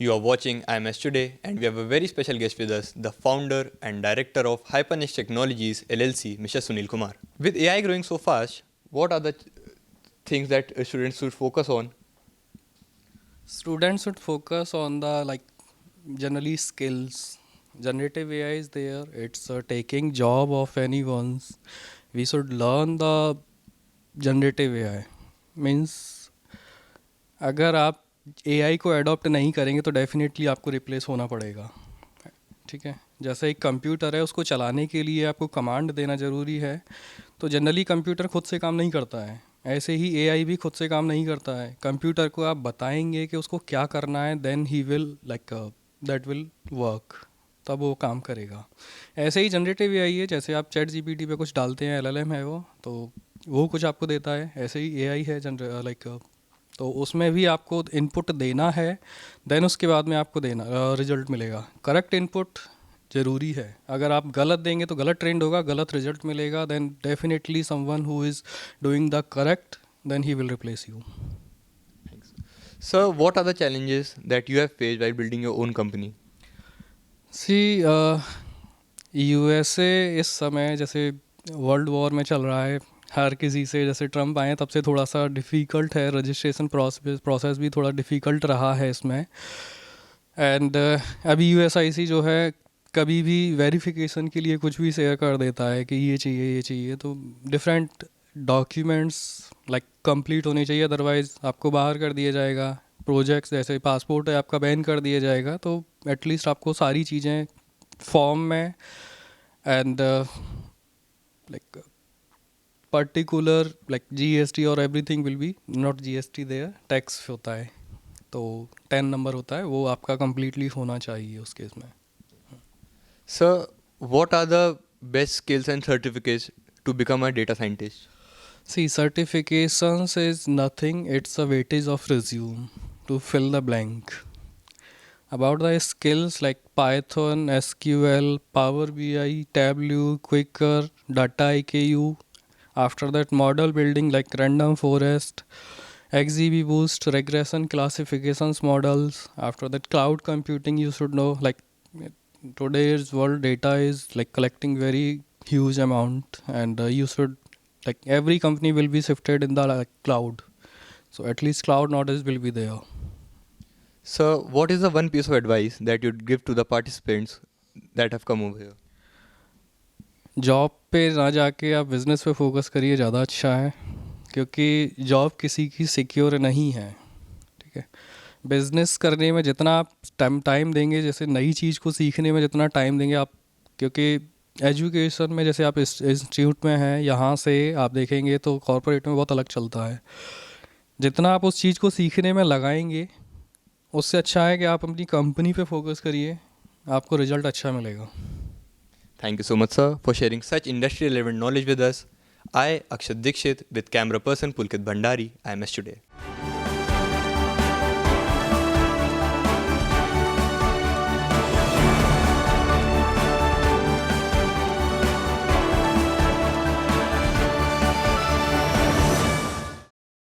You are watching IMS Today, and we have a very special guest with us, the founder and director of Hypernext Technologies LLC, Mr. Sunil Kumar. With AI growing so fast, what are the things that students should focus on? Students should focus on the generally skills. Generative AI is there. It's taking job of anyone's. We should learn the generative AI. Means अगर आप AI को adopt नहीं करेंगे तो definitely आपको replace होना पड़ेगा. ठीक है, जैसे एक कंप्यूटर है, उसको चलाने के लिए आपको कमांड देना ज़रूरी है. तो जनरली कंप्यूटर खुद से काम नहीं करता है. ऐसे ही AI भी खुद से काम नहीं करता है. कंप्यूटर को आप बताएंगे कि उसको क्या करना है, then he will that will work, तब वो काम करेगा. ऐसे ही जनरेटिव AI है, जैसे आप चैट GPT पे कुछ डालते हैं, LLM है वो कुछ आपको देता है. ऐसे ही AI है तो उसमें भी आपको इनपुट देना है, देन उसके बाद में आपको देना रिजल्ट मिलेगा. करेक्ट इनपुट ज़रूरी है. अगर आप गलत देंगे तो गलत ट्रेंड होगा, गलत रिजल्ट मिलेगा. Then definitely someone who is doing the correct, then he will replace you. Thanks. So, what are the challenges that you have faced while building your own company? See, USA इस समय जैसे world war में चल रहा है, हर किसी से, जैसे ट्रम्प आए तब से थोड़ा सा डिफ़िकल्ट है. रजिस्ट्रेशन प्रोसेस भी थोड़ा डिफ़िकल्ट रहा है इसमें. एंड अभी USIC जो है कभी भी वेरिफिकेशन के लिए कुछ भी शेयर कर देता है कि ये चाहिए. तो डिफरेंट डॉक्यूमेंट्स कंप्लीट होने चाहिए, अदरवाइज़ आपको बाहर कर दिया जाएगा. प्रोजेक्ट्स जैसे पासपोर्ट है आपका बैन कर दिया जाएगा. तो एटलीस्ट आपको सारी चीज़ें फॉर्म में एंड पर्टिकुलर GST और everything will be not GST there, tax होता है तो 10 नंबर होता है, वो आपका कम्प्लीटली होना चाहिए उस केस में. Sir, what are the best skills and certificates to become a data scientist? See, certifications is nothing, it's a weightage of resume to fill the blank. About the skills like Python, SQL, Power BI, Tableau, Quicker, Data IKU. After that, model building like Random Forest, XGBoost, regression classifications models. After that, cloud computing, you should know, today's world data is collecting very huge amount, and you should every company will be shifted in the cloud, so at least cloud knowledge will be there. So, what is the one piece of advice that you'd give to the participants that have come over here? Job पे ना जाके आप business पे focus करिए, ज़्यादा अच्छा है, क्योंकि जॉब किसी की सिक्योर नहीं है. ठीक है, बिज़नेस करने में जितना आप टाइम देंगे, जैसे नई चीज़ को सीखने में जितना टाइम देंगे आप, क्योंकि एजुकेशन में जैसे आप इंस्टीट्यूट में हैं, यहाँ से आप देखेंगे तो कॉर्पोरेट में बहुत अलग चलता है. जितना आप उस चीज़ को सीखने में लगाएंगे, उससे अच्छा है कि आप अपनी कंपनी पे फोकस करिए, आपको रिजल्ट अच्छा मिलेगा. Thank you so much, sir, for sharing such industry-relevant knowledge with us. I, Akshat Dikshit, with camera person Pulkit Bhandari, IMS Today.